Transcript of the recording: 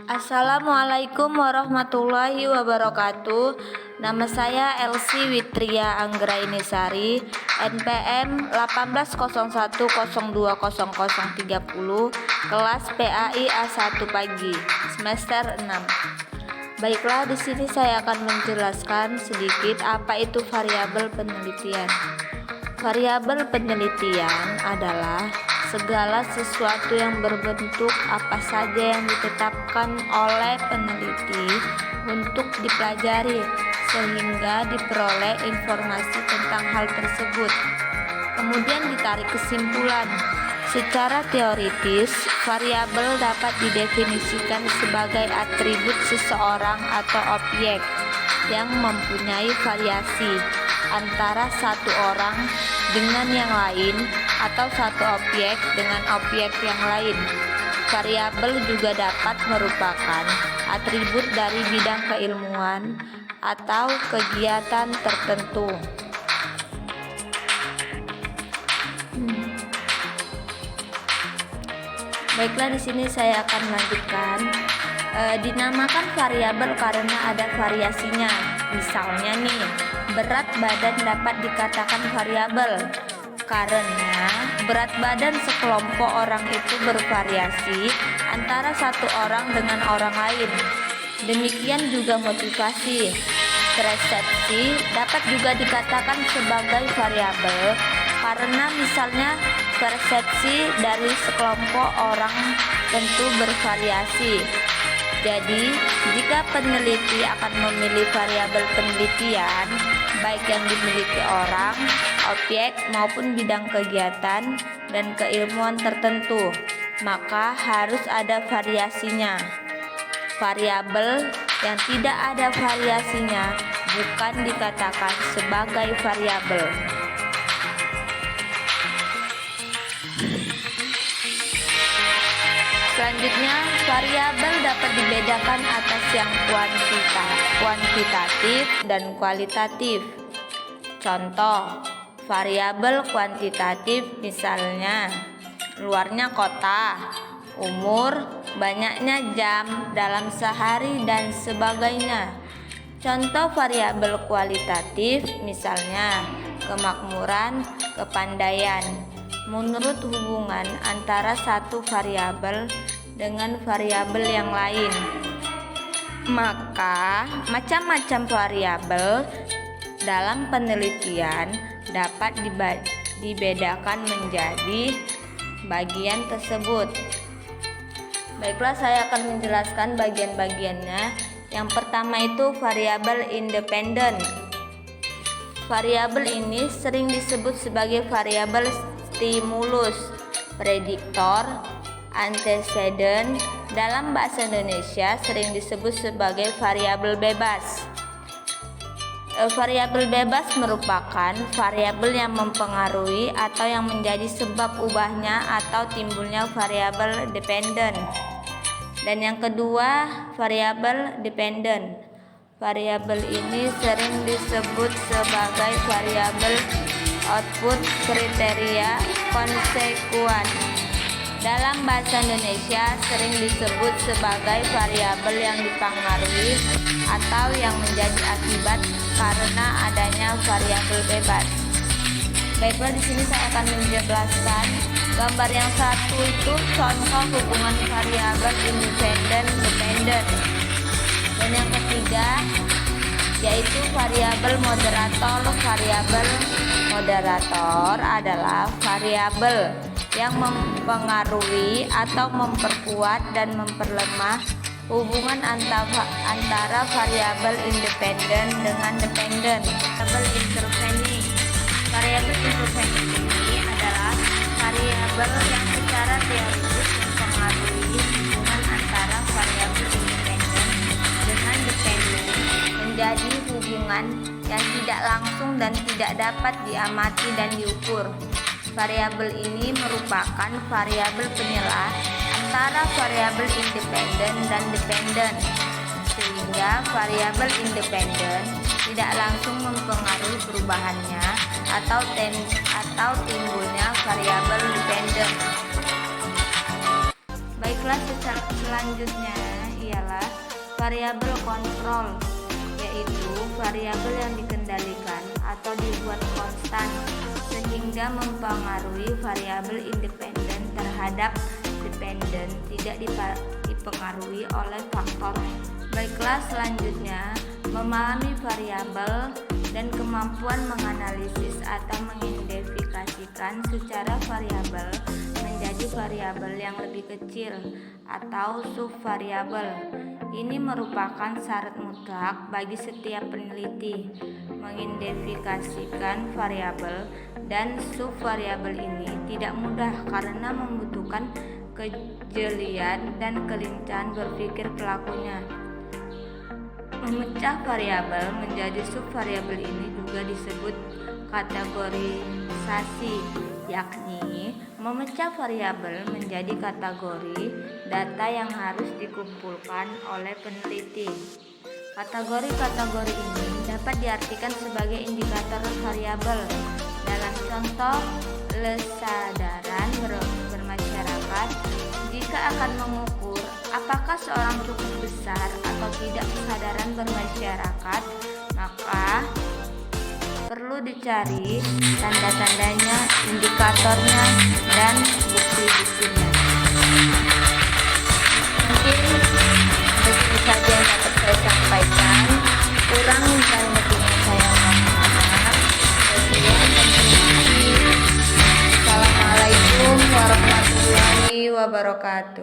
Assalamualaikum warahmatullahi wabarakatuh. Nama saya Elsie Witria Anggrainisari, NPM 1801020030, kelas PAI A1 pagi, semester 6. Baiklah, di sini saya akan menjelaskan sedikit apa itu variabel penelitian. Variabel penelitian adalah segala sesuatu yang berbentuk apa saja yang ditetapkan oleh peneliti untuk dipelajari sehingga diperoleh informasi tentang hal tersebut. Kemudian ditarik kesimpulan. Secara teoritis, variabel dapat didefinisikan sebagai atribut seseorang atau objek yang mempunyai variasi antara satu orang dengan yang lain atau satu objek dengan objek yang lain. Variabel juga dapat merupakan atribut dari bidang keilmuan atau kegiatan tertentu. Baiklah, di sini saya akan melanjutkan. Dinamakan variabel karena ada variasinya. Misalnya nih, berat badan dapat dikatakan variabel karena berat badan sekelompok orang itu bervariasi antara satu orang dengan orang lain. Demikian juga motivasi. Persepsi dapat juga dikatakan sebagai variabel karena misalnya persepsi dari sekelompok orang tentu bervariasi. Jadi, jika peneliti akan memilih variabel penelitian, baik yang dimiliki orang, objek, maupun bidang kegiatan dan keilmuan tertentu, maka harus ada variasinya. Variabel yang tidak ada variasinya bukan dikatakan sebagai variabel. Selanjutnya, variabel dapat dibedakan atas yang kuantitatif dan kualitatif. Contoh, variabel kuantitatif misalnya luarnya kota, umur, banyaknya jam dalam sehari, dan sebagainya. Contoh variabel kualitatif misalnya kemakmuran, kepandaian. Menurut hubungan antara satu variabel dengan variabel yang lain, maka macam-macam variabel dalam penelitian dapat dibedakan menjadi bagian tersebut. Baiklah, saya akan menjelaskan bagian-bagiannya. Yang pertama itu variabel independen. Variabel ini sering disebut sebagai variabel stimulus, prediktor, anteseden. Dalam bahasa Indonesia sering disebut sebagai variabel bebas. Variabel bebas merupakan variabel yang mempengaruhi atau yang menjadi sebab ubahnya atau timbulnya variabel dependen. Dan yang kedua, variabel dependen. Variabel ini sering disebut sebagai variabel output kriteria konsekuen. Dalam bahasa Indonesia sering disebut sebagai variabel yang dipengaruhi atau yang menjadi akibat karena adanya variabel bebas. Baiklah, di sini saya akan menjelaskan. Gambar yang satu itu contoh hubungan variabel independen-dependen. Dan yang ketiga yaitu variabel moderator. Variabel moderator adalah variabel yang mempengaruhi atau memperkuat dan memperlemah hubungan antara variabel independen dengan dependen. Variabel intervening. Variabel intervening ini adalah variabel yang secara teoritis mempengaruhi hubungan antara variabel independen dengan dependen menjadi hubungan yang tidak langsung dan tidak dapat diamati dan diukur. Variabel ini merupakan variabel penyelah antara variabel independen dan dependen, sehingga variabel independen tidak langsung mempengaruhi perubahannya atau timbulnya variabel dependen. Baiklah, selanjutnya ialah variabel kontrol, yaitu variabel yang dikendalikan atau dibuat konstan sehingga mempengaruhi variabel independen terhadap dependen, tidak dipengaruhi oleh faktor. Baiklah, selanjutnya memahami variabel dan kemampuan menganalisis atau mengidentifikasikan secara variabel menjadi variabel yang lebih kecil atau subvariabel. Ini merupakan syarat mutlak bagi setiap peneliti. Mengidentifikasikan variabel dan subvariabel ini tidak mudah karena membutuhkan kejelian dan kelincahan berpikir pelakunya. Memecah variabel menjadi subvariabel ini juga disebut kategorisasi, yakni memecah variabel menjadi kategori data yang harus dikumpulkan oleh peneliti. Kategori-kategori ini dapat diartikan sebagai indikator variabel. Dalam contoh kesadaran bermasyarakat, jika akan mengukur apakah seorang cukup besar atau tidak kesadaran bermasyarakat, maka perlu dicari tanda-tandanya, indikatornya, dan bukti-buktinya. Mungkin begitu saja yang dapat saya sampaikan. Kurang dan lebihnya saya mohon maaf. Assalamualaikum warahmatullahi wabarakatuh.